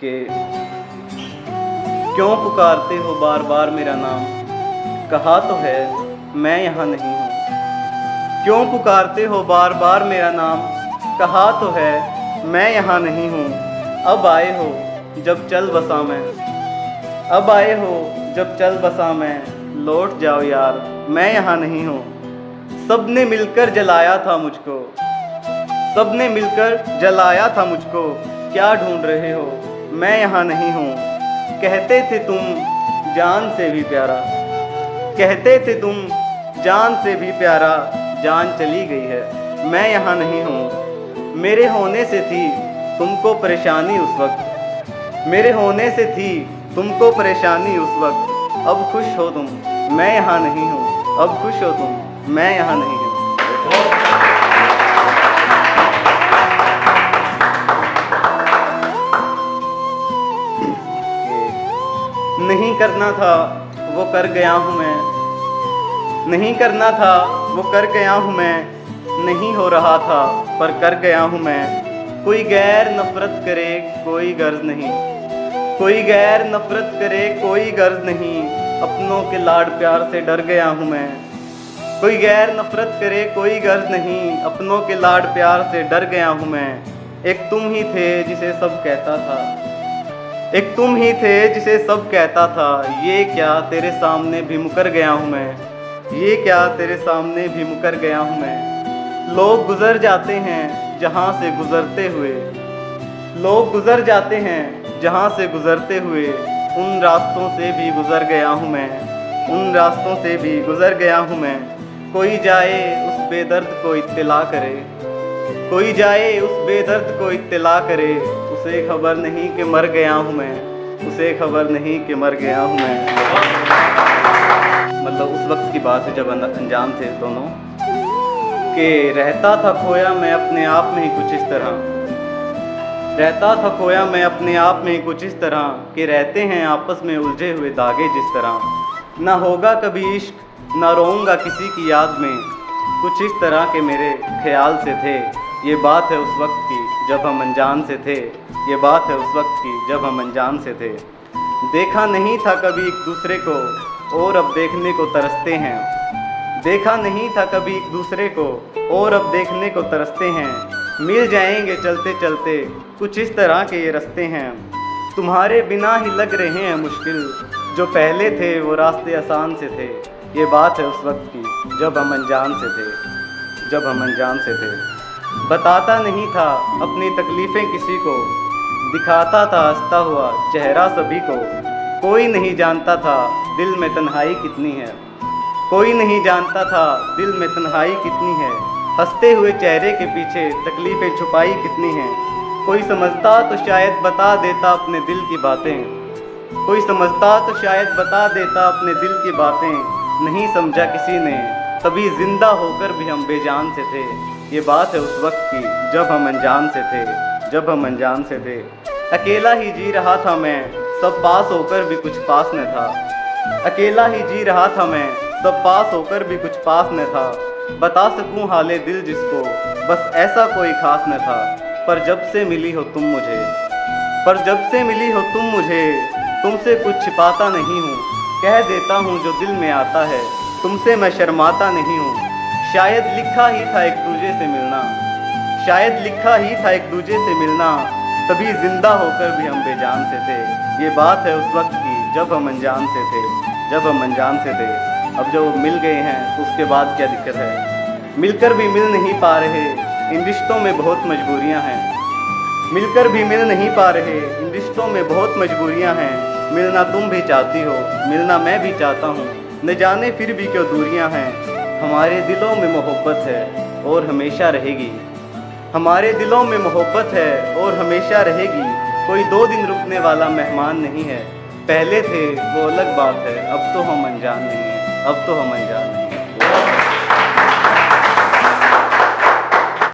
कि क्यों पुकारते हो बार बार मेरा नाम, कहा तो है मैं यहाँ नहीं हूँ। क्यों पुकारते हो बार बार मेरा नाम, कहा तो है मैं यहाँ नहीं हूँ। अब आए हो जब चल बसा मैं, अब आए हो जब चल बसा मैं, लौट जाओ यार मैं यहाँ नहीं हूँ। सबने मिलकर जलाया था मुझको, सबने मिलकर जलाया था मुझको, क्या ढूंढ रहे हो मैं यहाँ नहीं हूँ। कहते थे तुम जान से भी प्यारा, कहते थे तुम जान से भी प्यारा, जान चली गई है मैं यहाँ नहीं हूँ। मेरे होने से थी तुमको परेशानी उस वक्त, मेरे होने से थी तुमको परेशानी उस वक्त, अब खुश हो तुम मैं यहाँ नहीं हूँ, अब खुश हो तुम मैं यहाँ नहीं हूँ। नहीं करना था वो कर गया हूँ मैं, नहीं करना था वो कर गया हूँ मैं, नहीं हो रहा था पर कर गया हूँ मैं। कोई गैर नफरत करे कोई गर्ज नहीं, कोई गैर नफरत करे कोई गर्ज नहीं, अपनों के लाड प्यार से डर गया हूँ मैं। कोई गैर नफरत करे कोई गर्ज नहीं, अपनों के लाड प्यार से डर गया हूँ मैं। एक तुम ही थे जिसे सब कहता था, एक तुम ही थे जिसे सब कहता था, ये क्या तेरे सामने भी मुकर गया हूँ मैं, ये क्या तेरे सामने भी मुकर गया हूँ मैं। लोग गुजर जाते हैं जहाँ से गुजरते हुए, लोग गुजर जाते हैं जहाँ से गुजरते हुए, उन रास्तों से भी गुजर गया हूँ मैं, उन रास्तों से भी गुजर गया हूँ मैं। कोई जाए उस बेदर्द को इत्तला करे, कोई जाए उस बेदर्द को इत्तला करे, उसे खबर नहीं कि मर गया हूँ मैं, उसे खबर नहीं कि मर गया हूँ मैं। मतलब उस वक्त की बात है जब अनजान थे दोनों, कि रहता था खोया मैं अपने आप में ही कुछ इस तरह, रहता था खोया मैं अपने आप में ही कुछ इस तरह, कि रहते हैं आपस में उलझे हुए धागे जिस तरह। ना होगा कभी इश्क ना रोऊंगा किसी की याद में, कुछ इस तरह के मेरे ख्याल से थे। ये बात है उस वक्त की जब हम अनजान से थे, ये बात है उस वक्त की जब हम अनजान से थे। देखा नहीं था कभी एक दूसरे को और अब देखने को तरसते हैं, देखा नहीं था कभी एक दूसरे को और अब देखने को तरसते हैं। मिल जाएंगे चलते चलते कुछ इस तरह के ये रास्ते हैं, तुम्हारे बिना ही लग रहे हैं मुश्किल, जो पहले थे वो रास्ते आसान से थे। ये बात है उस वक्त की जब हम अनजान से थे, जब हम अनजान से थे। बताता नहीं था अपनी तकलीफ़ें किसी को, दिखाता था हंसता हुआ चेहरा सभी को। कोई नहीं जानता था दिल में तन्हाई कितनी है, कोई नहीं जानता था दिल में तन्हाई कितनी है, हंसते हुए चेहरे के पीछे तकलीफ़ें छुपाई कितनी हैं। कोई समझता तो शायद बता देता अपने दिल की बातें, कोई समझता तो शायद बता देता अपने दिल की बातें। नहीं समझा किसी ने तभी जिंदा होकर भी हम बेजान से थे। ये बात है उस वक्त की जब हम अनजान से थे, जब हम अनजान से थे। अकेला ही जी रहा था मैं, सब पास होकर भी कुछ पास न था, अकेला ही जी रहा था मैं, सब पास होकर भी कुछ पास न था। बता सकूं हाले दिल जिसको, बस ऐसा कोई खास न था। पर जब से मिली हो तुम मुझे, पर जब से मिली हो तुम मुझे, तुमसे कुछ छिपाता नहीं हूँ, कह देता हूँ जो दिल में आता है, तुमसे मैं शर्माता नहीं हूँ। शायद लिखा ही था एक दूजे से मिलना, शायद लिखा ही था एक दूजे से मिलना, तभी जिंदा होकर भी हम बेजान से थे। ये बात है उस वक्त की जब हम अनजान से थे, जब हम अनजान से थे। अब जब वो मिल गए हैं तो उसके बाद क्या दिक्कत है। मिलकर भी मिल नहीं पा रहे, इन रिश्तों में बहुत मजबूरियां हैं, मिलकर भी मिल नहीं पा रहे, इन रिश्तों में बहुत मजबूरियां हैं। मिलना तुम भी चाहती हो, मिलना मैं भी चाहता हूँ, न जाने फिर भी क्यों दूरियां हैं। हमारे दिलों में मोहब्बत है और हमेशा रहेगी, हमारे दिलों में मोहब्बत है और हमेशा रहेगी। कोई 2 दिन रुकने वाला मेहमान नहीं है, पहले थे वो अलग बात है, अब तो हम अनजान नहीं हैं, अब तो हम अनजान नहीं।